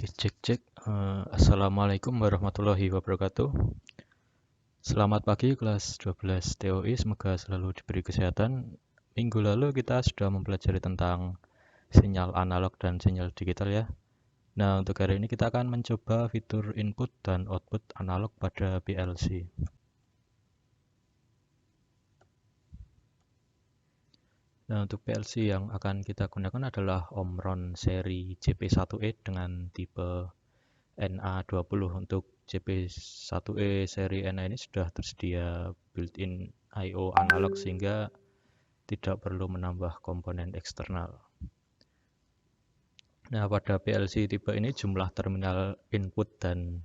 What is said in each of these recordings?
Oke, cek. Assalamualaikum warahmatullahi wabarakatuh. Selamat pagi kelas 12 TOI, semoga selalu diberi kesehatan. Minggu lalu kita sudah mempelajari tentang sinyal analog dan sinyal digital ya. Nah, untuk hari ini kita akan mencoba fitur input dan output analog pada PLC. Nah, untuk PLC yang akan kita gunakan adalah Omron seri JP1E dengan tipe NA20. Untuk JP1E seri NA ini sudah tersedia built-in I/O analog sehingga tidak perlu menambah komponen eksternal. Nah, pada PLC tipe ini jumlah terminal input dan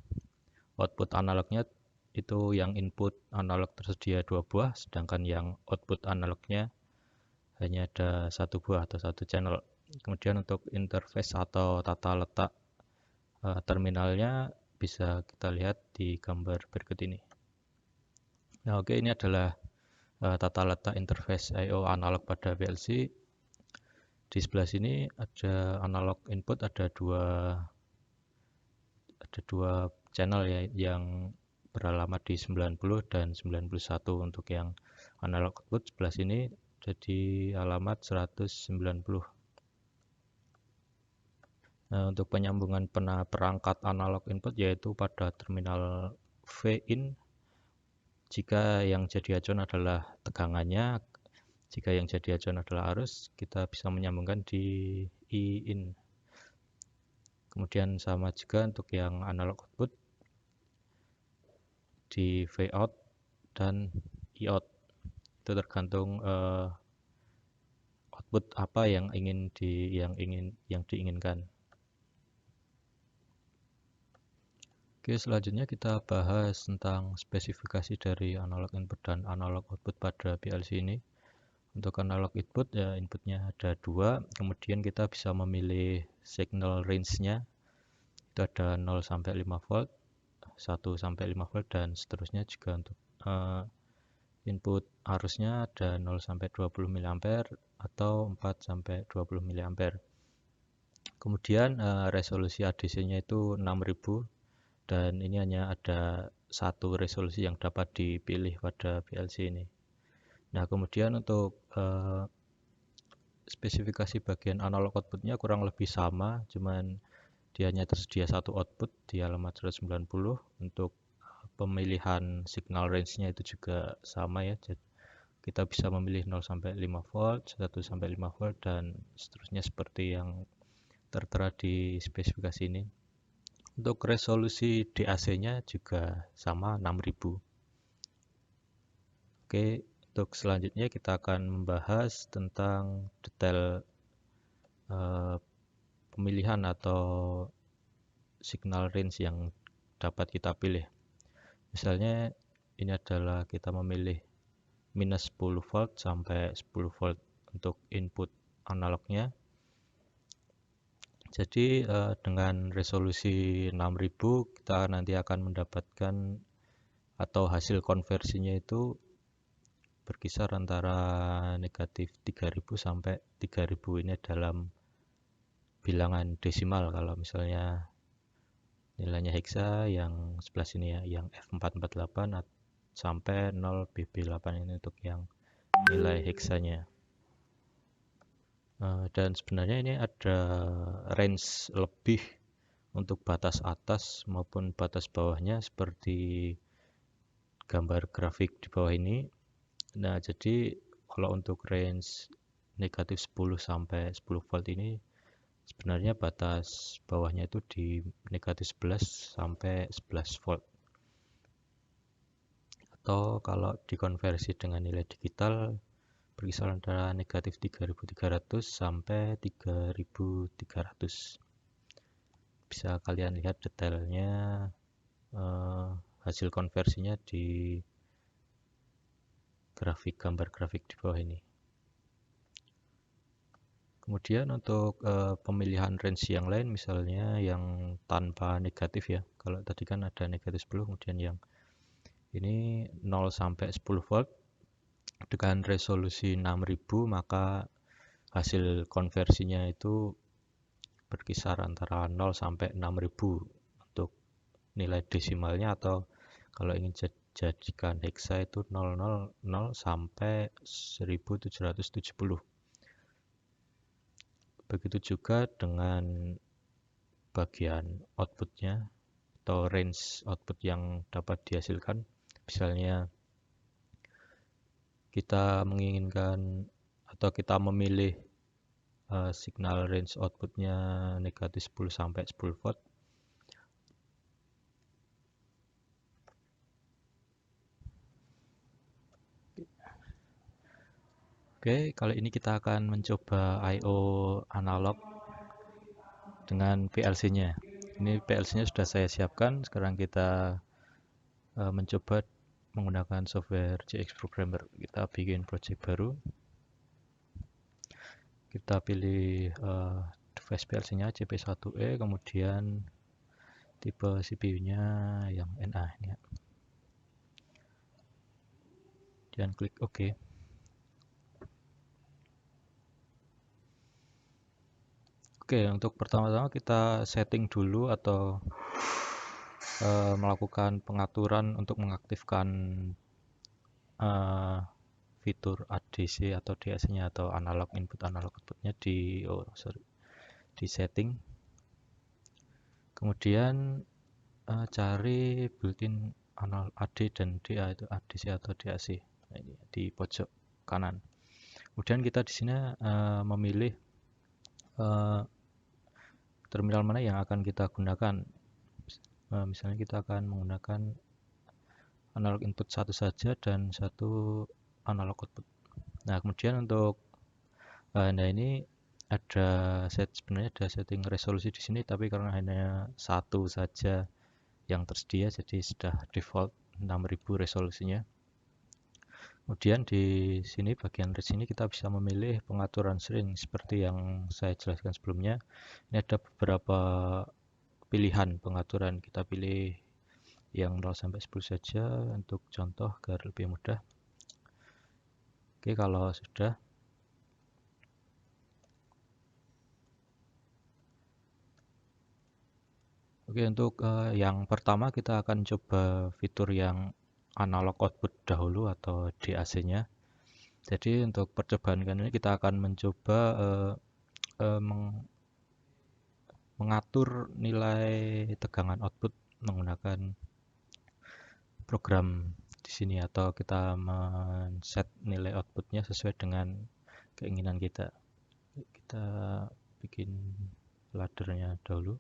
output analognya itu yang input analog tersedia 2 buah, sedangkan yang output analognya hanya ada 1 buah atau 1 channel. Kemudian untuk interface atau tata letak terminalnya bisa kita lihat di gambar berikut ini. Nah, oke, ini adalah tata letak interface I/O analog pada PLC. Di sebelah sini ada analog input, ada dua channel ya, yang beralamat di 90 dan 91. Untuk yang analog output sebelah sini jadi alamat 190. Nah, untuk penyambungan perangkat analog input yaitu pada terminal V-in. Jika yang jadi acuan adalah tegangannya, jika yang jadi acuan adalah arus, kita bisa menyambungkan di I-in. Kemudian sama juga untuk yang analog output di V-out dan I-out. Itu tergantung output apa yang diinginkan. Oke, selanjutnya kita bahas tentang spesifikasi dari analog input dan analog output pada PLC ini. Untuk analog input ya, inputnya ada 2, kemudian kita bisa memilih signal range-nya. Itu ada 0 sampai 5 volt, 1 sampai 5 volt, dan seterusnya. Juga untuk input arusnya ada 0 sampai 20 mA atau 4 sampai 20 mA. Kemudian resolusi ADC-nya itu 6000, dan ini hanya ada satu resolusi yang dapat dipilih pada PLC ini. Nah, kemudian untuk spesifikasi bagian analog outputnya kurang lebih sama, cuman dia hanya tersedia satu output di alamat 190. Untuk pemilihan signal range-nya itu juga sama ya. Jadi kita bisa memilih 0 sampai 5 volt, 1 sampai 5 volt, dan seterusnya seperti yang tertera di spesifikasi ini. Untuk resolusi DAC-nya juga sama, 6000. Oke, untuk selanjutnya kita akan membahas tentang detail pemilihan atau signal range yang dapat kita pilih. Misalnya ini adalah kita memilih minus 10 volt sampai 10 volt untuk input analognya. Jadi dengan resolusi 6000 kita nanti akan mendapatkan atau hasil konversinya itu berkisar antara negatif 3000 sampai 3000. Ini dalam bilangan desimal. Kalau misalnya nilainya heksa, yang sebelah sini ya, yang F448 sampai 0BB8, ini untuk yang nilai heksanya. Dan sebenarnya ini ada range lebih untuk batas atas maupun batas bawahnya seperti gambar grafik di bawah ini. Nah, jadi kalau untuk range negatif 10 sampai 10 volt ini sebenarnya batas bawahnya itu di negatif 11 sampai 11 volt. Atau kalau dikonversi dengan nilai digital berkisar antara negatif 3300 sampai 3300. Bisa kalian lihat detailnya hasil konversinya di gambar grafik di bawah ini. Kemudian untuk pemilihan range yang lain, misalnya yang tanpa negatif ya. Kalau tadi kan ada negatif 10, kemudian yang ini 0 sampai 10 volt dengan resolusi 6000, maka hasil konversinya itu berkisar antara 0 sampai 6000 untuk nilai desimalnya, atau kalau ingin jadikan hexa itu 000 sampai 1770. Begitu juga dengan bagian outputnya atau range output yang dapat dihasilkan. Misalnya kita menginginkan atau kita memilih signal range outputnya negatif 10 sampai 10 volt. Oke, kali ini kita akan mencoba I/O analog dengan PLC-nya. Ini PLC-nya sudah saya siapkan. Sekarang kita mencoba menggunakan software JX Programmer. Kita bikin project baru. Kita pilih device PLC-nya CP1E, kemudian tipe CPU-nya yang NA ini ya. Dan klik OK. Oke, untuk pertama-tama kita setting dulu atau melakukan pengaturan untuk mengaktifkan fitur ADC atau DAC-nya atau analog input analog output-nya di setting. Kemudian cari built-in AD dan DA, itu ADC atau DAC. Nah, ini di pojok kanan. Kemudian kita di sini memilih terminal mana yang akan kita gunakan. Misalnya kita akan menggunakan analog input satu saja dan satu analog output. Nah, kemudian untuk ini sebenarnya ada setting resolusi di sini, tapi karena hanya satu saja yang tersedia, jadi sudah default 6000 resolusinya. Kemudian di sini bagian range ini kita bisa memilih pengaturan string seperti yang saya jelaskan sebelumnya. Ini ada beberapa pilihan pengaturan. Kita pilih yang 0 sampai 10 saja untuk contoh agar lebih mudah. Oke, kalau sudah. Oke, untuk yang pertama kita akan coba fitur yang analog output dahulu atau DAC-nya. Jadi untuk percobaan kali ini kita akan mencoba mengatur nilai tegangan output menggunakan program di sini, atau kita men-set nilai outputnya sesuai dengan keinginan kita. Kita bikin laddernya dahulu.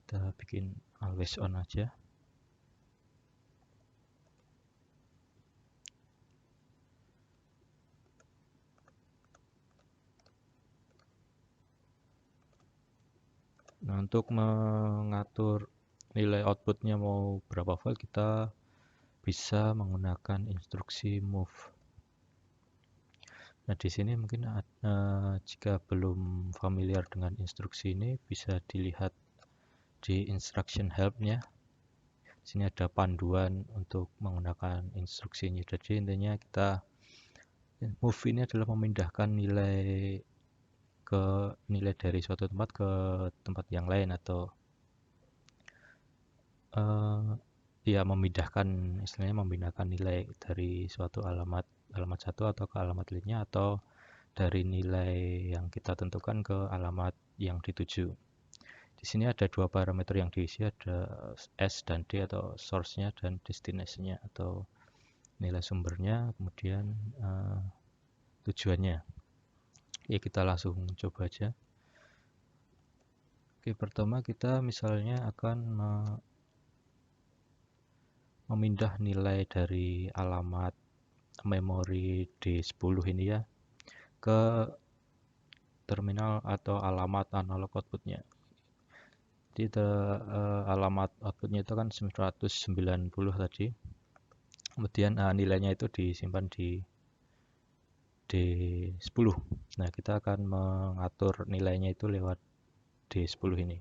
Kita bikin always on aja. Nah, untuk mengatur nilai outputnya mau berapa volt, kita bisa menggunakan instruksi move. Nah, di sini mungkin jika belum familiar dengan instruksi ini, bisa dilihat di instruction help-nya. Di sini ada panduan untuk menggunakan instruksinya. Jadi intinya kita move ini adalah memindahkan nilai dari suatu tempat ke tempat yang lain, atau istilahnya memindahkan nilai dari suatu alamat satu atau ke alamat lainnya, atau dari nilai yang kita tentukan ke alamat yang dituju. Di sini ada dua parameter yang diisi, ada S dan D atau source-nya dan destination-nya atau nilai sumbernya, kemudian tujuannya. Ya, kita langsung coba aja. Oke, pertama kita misalnya akan memindah nilai dari alamat memori D10 ini ya ke terminal atau alamat analog outputnya. Jadi alamat outputnya itu kan 190 tadi. Kemudian nilainya itu disimpan di D10. Nah, kita akan mengatur nilainya itu lewat D10 ini.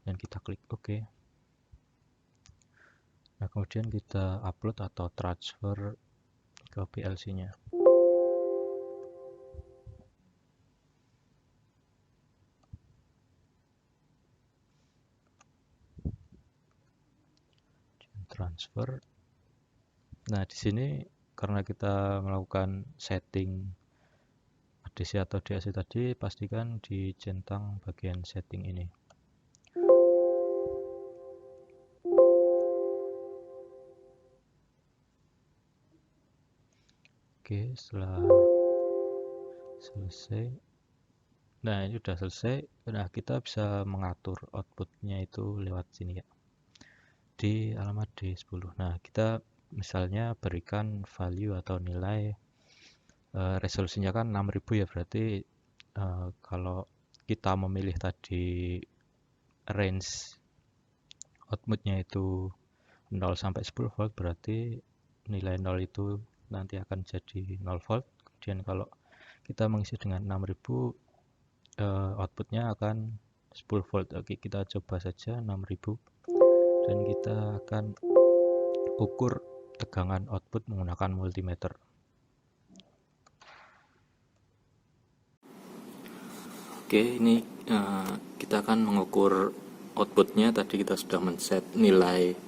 Dan kita klik OK. Nah, kemudian kita upload atau transfer ke PLC-nya. transfer. Nah, di sini karena kita melakukan setting ADC atau DAC tadi, pastikan dicentang bagian setting ini. Oke, setelah selesai, nah ini udah selesai. Nah, kita bisa mengatur outputnya itu lewat sini ya, di alamat D10. Nah, kita misalnya berikan value atau nilai, resolusinya kan 6000 ya, berarti kalau kita memilih tadi range outputnya itu 0 sampai 10 volt, berarti nilai 0 itu nanti akan jadi 0 volt. Kemudian kalau kita mengisi dengan 6000, outputnya akan 10 volt. Oke, kita coba saja 6000 dan kita akan ukur tegangan output menggunakan multimeter. Oke, ini kita akan mengukur outputnya. Tadi kita sudah men-set nilai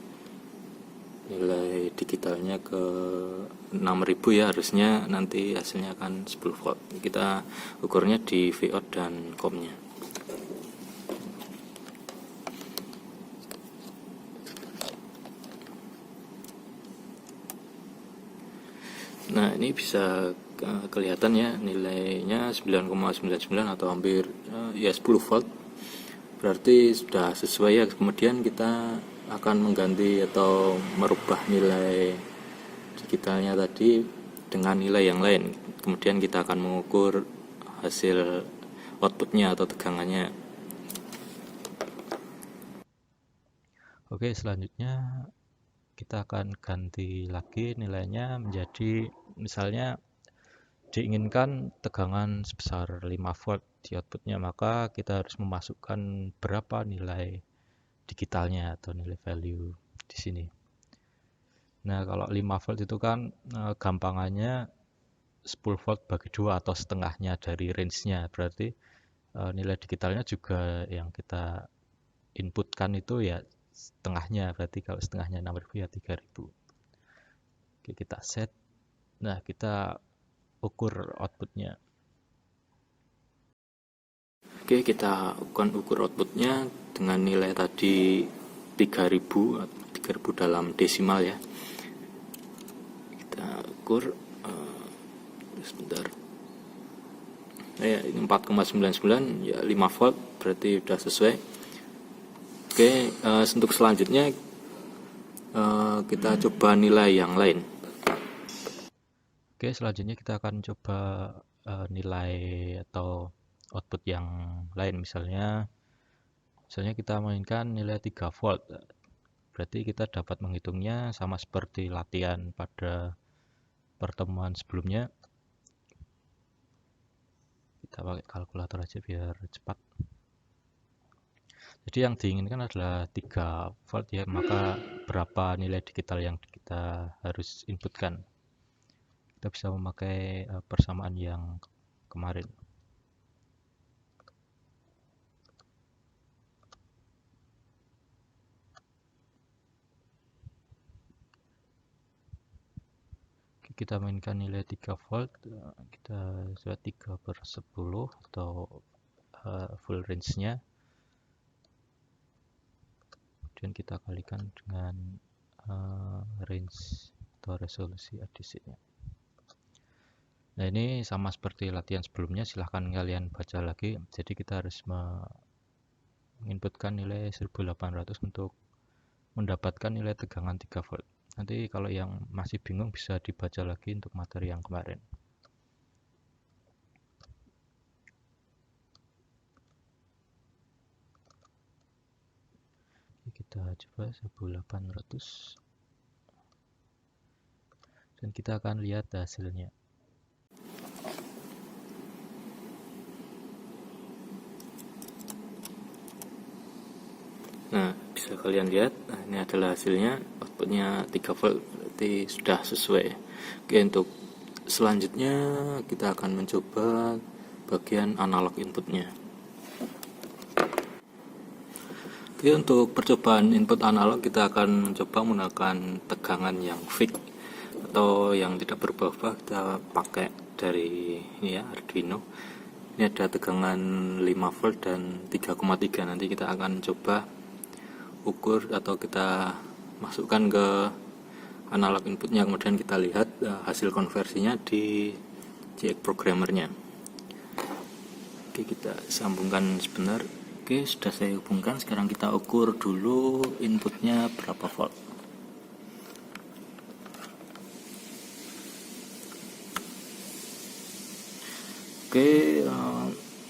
digitalnya ke 6000 ya, harusnya nanti hasilnya akan 10 volt. Kita ukurnya di Vout dan COM-nya. Nah, ini bisa kelihatan ya, nilainya 9,99 atau hampir ya 10 volt. Berarti sudah sesuai ya. Kemudian kita akan mengganti atau merubah nilai digitalnya tadi dengan nilai yang lain. Kemudian kita akan mengukur hasil outputnya atau tegangannya. Oke, selanjutnya kita akan ganti lagi nilainya menjadi, misalnya diinginkan tegangan sebesar 5 volt di outputnya, maka kita harus memasukkan berapa nilai digitalnya atau nilai value di sini. Nah, kalau 5 volt itu kan gampangannya 10 volt bagi 2 atau setengahnya dari range-nya, berarti nilai digitalnya juga yang kita inputkan itu ya setengahnya, berarti kalau setengahnya 6000 ya 3000. Oke, kita set. Nah, kita ukur outputnya. Oke, kita akan ukur outputnya dengan nilai tadi 3000 dalam desimal ya. Kita ukur sebentar. Ini 4,99 ya, 5 volt, berarti sudah sesuai. Oke, untuk selanjutnya kita coba nilai yang lain. Oke, selanjutnya kita akan coba nilai atau output yang lain. Misalnya kita mainkan nilai 3 volt. Berarti kita dapat menghitungnya sama seperti latihan pada pertemuan sebelumnya. Kita pakai kalkulator aja biar cepat. Jadi yang diinginkan adalah 3 volt ya, maka berapa nilai digital yang kita harus inputkan. Kita bisa memakai persamaan yang kemarin. Kita mainkan nilai 3 volt, kita buat 3/10 atau full range-nya, kemudian kita kalikan dengan range atau resolusi ADC-nya. Nah, ini sama seperti latihan sebelumnya, silahkan kalian baca lagi. Jadi kita harus menginputkan nilai 1800 untuk mendapatkan nilai tegangan 3 volt. Nanti kalau yang masih bingung bisa dibaca lagi untuk materi yang kemarin. Kita coba 1800 dan kita akan lihat hasilnya. Nah, bisa kalian lihat, ini adalah hasilnya, outputnya 3 volt, berarti sudah sesuai. Oke, untuk selanjutnya kita akan mencoba bagian analog inputnya. Oke, untuk percobaan input analog kita akan mencoba menggunakan tegangan yang fix atau yang tidak berubah-ubah. Kita pakai dari ini ya, Arduino. Ini ada tegangan 5 volt dan 3,3. Nanti kita akan coba ukur atau kita masukkan ke analog inputnya, kemudian kita lihat hasil konversinya di JX programmernya. Oke, kita sambungkan sebentar. Oke, sudah saya hubungkan. Sekarang kita ukur dulu inputnya berapa volt. Oke,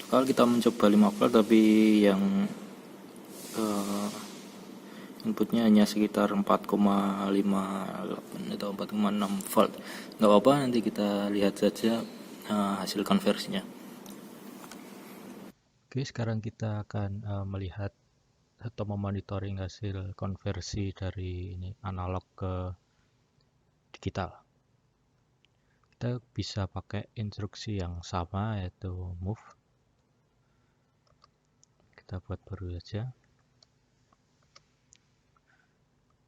kalau kita mencoba 5 volt tapi yang inputnya hanya sekitar 4,58 atau 4,6 volt. Nggak apa-apa, nanti kita lihat saja hasil konversinya. Oke, sekarang kita akan melihat atau memonitoring hasil konversi dari ini analog ke digital. Kita bisa pakai instruksi yang sama, yaitu move. Kita buat baru saja.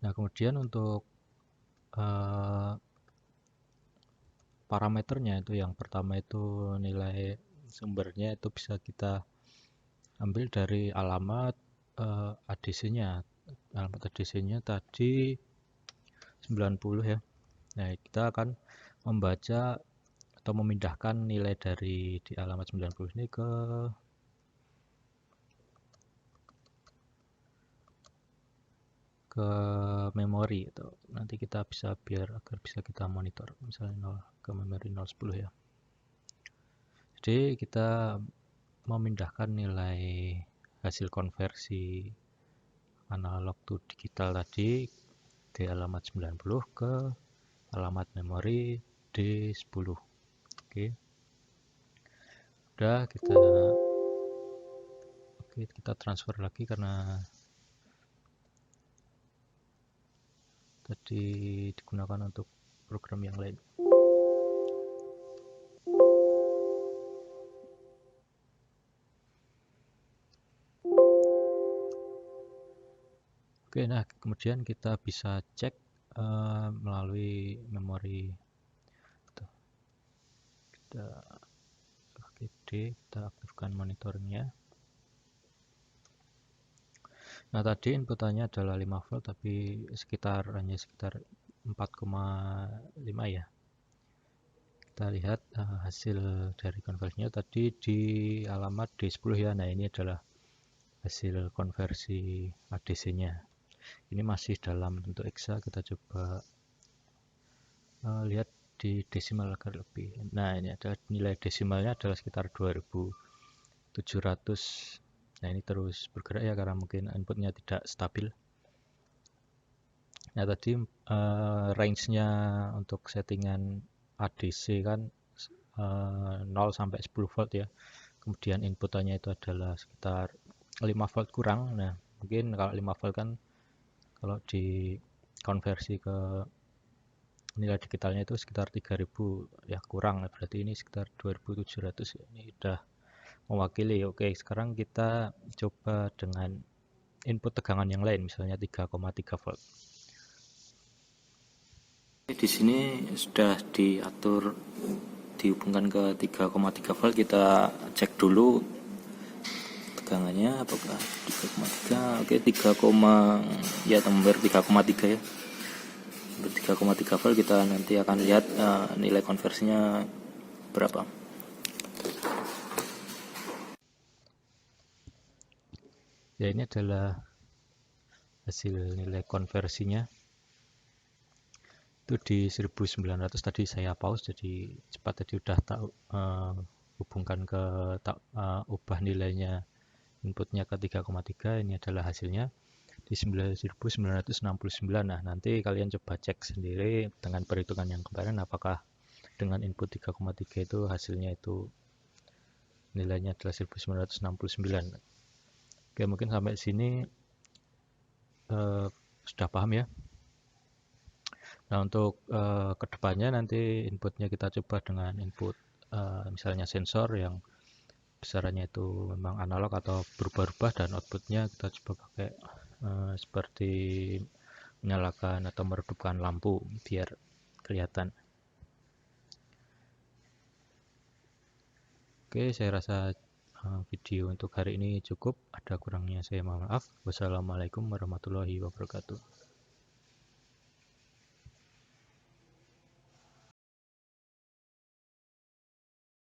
Nah, kemudian untuk parameternya itu yang pertama itu nilai sumbernya itu bisa kita ambil dari alamat ADC-nya. Alamat ADC-nya tadi 90 ya. Nah, kita akan membaca atau memindahkan nilai dari di alamat 90 ini ke memori itu. Nanti kita bisa agar bisa kita monitor misalnya 0 ke memori 010 ya. Jadi kita memindahkan nilai hasil konversi analog to digital tadi di alamat 90 ke alamat memori D10. Oke. Udah kita transfer lagi karena tadi digunakan untuk program yang lain. Oke, nah kemudian kita bisa cek melalui memori. Kita aktifkan monitoringnya. Nah, tadi inputannya adalah 5 volt tapi hanya sekitar 4,5 ya. Kita lihat hasil dari konversinya tadi di alamat D10 ya. Nah, ini adalah hasil konversi ADC-nya. Ini masih dalam bentuk hexa, kita coba lihat di desimal agar lebih. Nah, ini ada nilai desimalnya adalah sekitar 2700. Nah, ini terus bergerak ya karena mungkin inputnya tidak stabil. Nah, tadi range-nya untuk settingan ADC kan 0 sampai 10 volt ya. Kemudian inputannya itu adalah sekitar 5 volt kurang. Nah, mungkin kalau 5 volt kan kalau dikonversi ke nilai digitalnya itu sekitar 3000 ya, kurang. Berarti ini sekitar 2700 ya. Ini udah mewakili. Oke, sekarang kita coba dengan input tegangan yang lain, misalnya 3,3 volt. Di sini sudah diatur dihubungkan ke 3,3 volt. Kita cek dulu tegangannya apakah 3,3. Oke, 3, ya hampir 3,3 ya. Hampir 3,3 volt. Kita nanti akan lihat nilai konversinya berapa. Ya, ini adalah hasil nilai konversinya. Itu di 1900 tadi saya pause jadi cepat, tadi udah tahu hubungkan ke ubah nilainya inputnya ke 3,3. Ini adalah hasilnya di 1969. Nah, nanti kalian coba cek sendiri dengan perhitungan yang kemarin apakah dengan input 3,3 itu hasilnya itu nilainya adalah 1969. Oke, mungkin sampai sini sudah paham ya. Nah, untuk kedepannya nanti inputnya kita coba dengan input misalnya sensor yang besarannya itu memang analog atau berubah-ubah, dan outputnya kita coba pakai seperti menyalakan atau meredupkan lampu biar kelihatan. Oke, saya rasa video untuk hari ini cukup. Ada kurangnya saya mohon maaf. Wassalamualaikum warahmatullahi wabarakatuh.